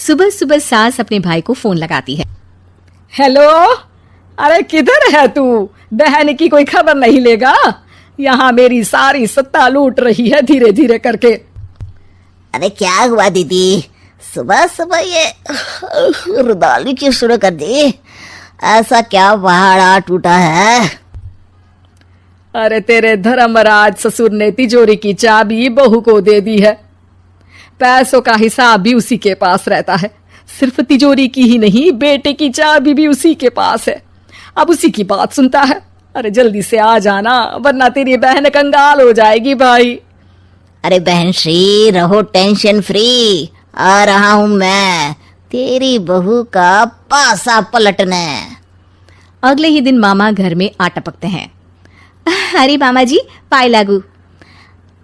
सुबह सुबह सास अपने भाई को फोन लगाती है। हेलो, अरे किधर है तू? बहन की कोई खबर नहीं लेगा? यहाँ मेरी सारी सत्ता लूट रही है धीरे धीरे करके। अरे क्या हुआ दीदी, सुबह सुबह ये रुदाली क्यों शुरू कर दी? ऐसा क्या पहाड़ा टूटा है? अरे तेरे धर्मराज ससुर ने तिजोरी की चाबी बहू को दे दी है। पैसों का हिसाब भी उसी के पास रहता है। सिर्फ तिजोरी की ही नहीं, बेटे की चाबी भी उसी के पास है। अब उसी की बात सुनता है। अरे जल्दी से आ जाना, वरना तेरी बहन कंगाल हो जाएगी भाई। अरे बहन श्री, रहो टेंशन फ्री, आ रहा हूं मैं तेरी बहू का पासा पलटने। अगले ही दिन मामा घर में आ टपकते हैं। अरे मामा जी, पाए लागू।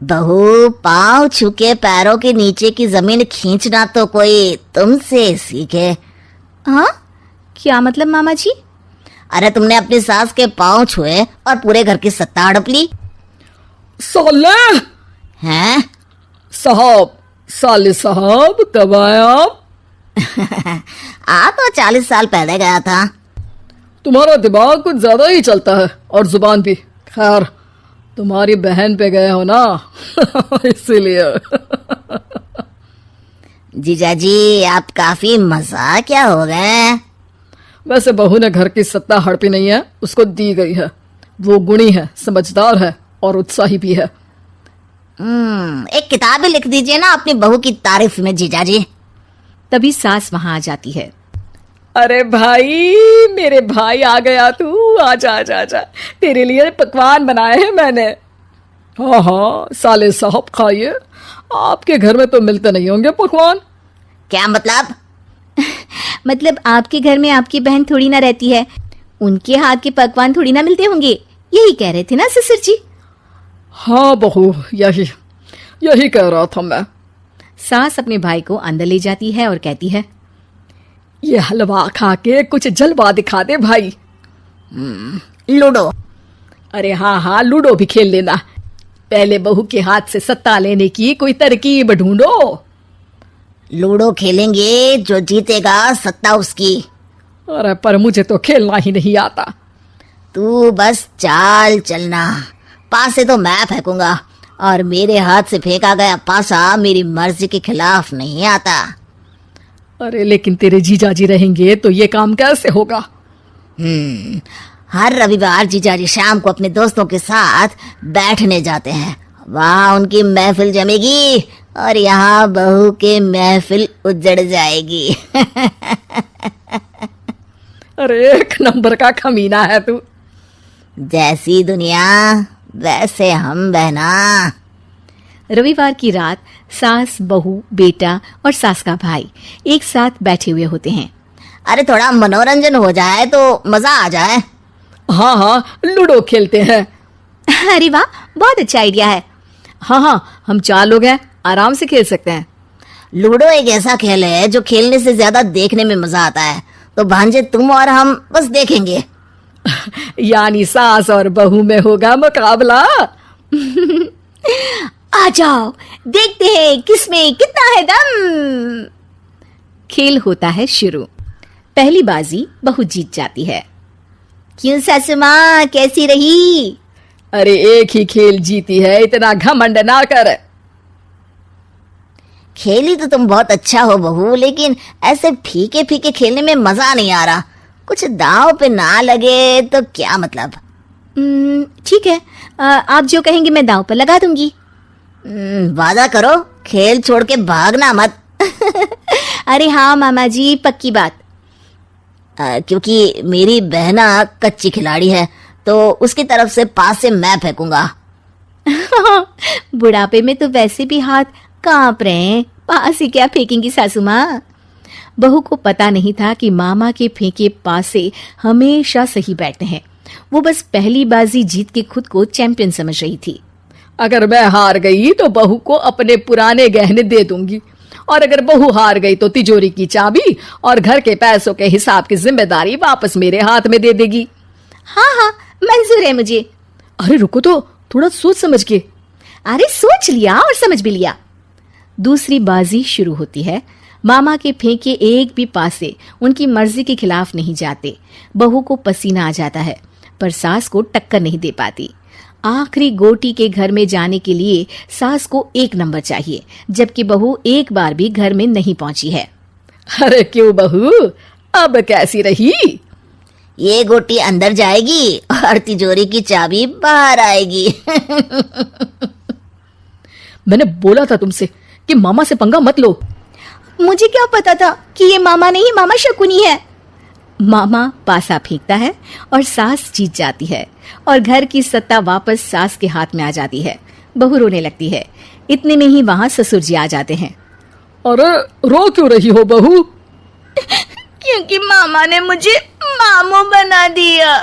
बहू, पाँव छुके पैरों के नीचे की जमीन खींचना तो कोई तुमसे सीखे। हाँ, क्या मतलब मामा जी? अरे तुमने अपनी सास के पाँव छुए और पूरे घर की सत्ता हड़प ली। साले हैं? साहब, साले साहब कब आए आप? आ तो 40 साल पहले गया था। तुम्हारा दिमाग कुछ ज्यादा ही चलता है और जुबान भी। खैर, तुम्हारी बहन पे गए हो ना इसीलिए। जीजाजी, आप काफी मजाकिया हो गए। वैसे बहू ने घर की सत्ता हड़पी नहीं है, उसको दी गई है। वो गुणी है, समझदार है और उत्साही भी है। एक किताब भी लिख दीजिए ना अपनी बहू की तारीफ में जीजाजी। तभी सास वहां आ जाती है। अरे भाई, मेरे भाई आ गया तू। आजा आजा आजा, तेरे लिए पकवान बनाए हैं मैंने। हाँ हाँ साले साहब, खाइए। आपके घर में तो मिलते नहीं होंगे पकवान। क्या मतलब? मतलब आपके घर में आपकी बहन थोड़ी ना रहती है, उनके हाथ के पकवान थोड़ी ना मिलते होंगे, यही कह रहे थे ना ससुर जी? हाँ बहू, यही कह रहा था मैं। सास अपने भाई को अंदर ले जाती है और कहती है, ये हलवा खा के कुछ जलवा दिखा दे भाई। लूडो। अरे हाँ हाँ, लूडो भी खेल लेना। पहले बहू के हाथ से सत्ता लेने की कोई तरकीब ढूंढो। लूडो खेलेंगे, जो जीतेगा सत्ता उसकी। अरे पर मुझे तो खेलना ही नहीं आता। तू बस चाल चलना, पासे तो मैं फेंकूंगा और मेरे हाथ से फेंका गया पासा मेरी मर्जी के खिलाफ नहीं आता। अरे लेकिन तेरे जीजाजी रहेंगे तो ये काम कैसे होगा? हर रविवार जीजाजी शाम को अपने दोस्तों के साथ बैठने जाते हैं। वहाँ उनकी महफिल जमेगी और यहाँ बहू की महफिल उजड़ जाएगी। अरे एक नंबर का कमीना है तू। जैसी दुनिया वैसे हम बहना। रविवार की रात सास, बहू, बेटा और सास का भाई एक साथ बैठे हुए होते हैं। अरे थोड़ा मनोरंजन हो जाए तो मजा आ जाए। हाँ हाँ, लूडो खेलते हैं। अरे वाह, बहुत अच्छा आइडिया है। हाँ हाँ, हम 4 लोग हैं, आराम से खेल सकते हैं। लूडो एक ऐसा खेल है जो खेलने से ज्यादा देखने में मजा आता है। तो भांजे, तुम और हम बस देखेंगे। यानी सास और बहू में होगा मुकाबला। आ जाओ, देखते हैं किसमें कितना है दम। खेल होता है शुरू। पहली बाजी बहू जीत जाती है। क्यों सासू माँ, कैसी रही? अरे एक ही खेल जीती है, इतना घमंड ना कर। खेली तो तुम बहुत अच्छा हो बहू, लेकिन ऐसे फीके फीके खेलने में मजा नहीं आ रहा। कुछ दांव पे ना लगे तो क्या मतलब? ठीक है, आप जो कहेंगे मैं दांव पर लगा दूंगी। वादा करो, खेल छोड़ के भागना मत। अरे हाँ मामा जी, पक्की बात। क्योंकि मेरी बहना कच्ची खिलाड़ी है, तो उसकी तरफ से पास से मैं फेंकूंगा। बुढ़ापे में तो वैसे भी हाथ कांप रहे हैं, पास ही क्या फेंकेंगी सासू माँ? बहू को पता नहीं था कि मामा के फेंके पासे हमेशा सही बैठते हैं। वो बस पहली बाजी जीत के खुद को चैंपियन समझ रही थी। अगर मैं हार गई तो बहू को अपने पुराने गहने दे दूंगी, और अगर बहू हार गई तो तिजोरी की चाबी और घर के पैसों के हिसाब की जिम्मेदारी वापस मेरे हाथ में दे देगी। हाँ हाँ, मंजूर है मुझे। अरे रुको तो, थोड़ा सोच समझ के। अरे सोच लिया और समझ भी लिया। दूसरी बाजी शुरू होती है। मामा के फेंके एक भी पासे उनकी मर्जी के खिलाफ नहीं जाते। बहू को पसीना आ जाता है, पर सास को टक्कर नहीं दे पाती। आखिरी गोटी के घर में जाने के लिए सास को 1 नंबर चाहिए, जबकि बहू एक बार भी घर में नहीं पहुंची है। अरे क्यों बहू, अब कैसी रही? ये गोटी अंदर जाएगी और तिजोरी की चाबी बाहर आएगी। मैंने बोला था तुमसे कि मामा से पंगा मत लो। मुझे क्या पता था कि ये मामा नहीं, मामा शकुनी है। मामा पासा फेंकता है और सास जीत जाती है और घर की सत्ता वापस सास के हाथ में आ जाती है। बहू रोने लगती है। इतने में ही वहां ससुर जी आ जाते हैं। अरे रो क्यों रही हो बहू? क्योंकि मामा ने मुझे मामू बना दिया।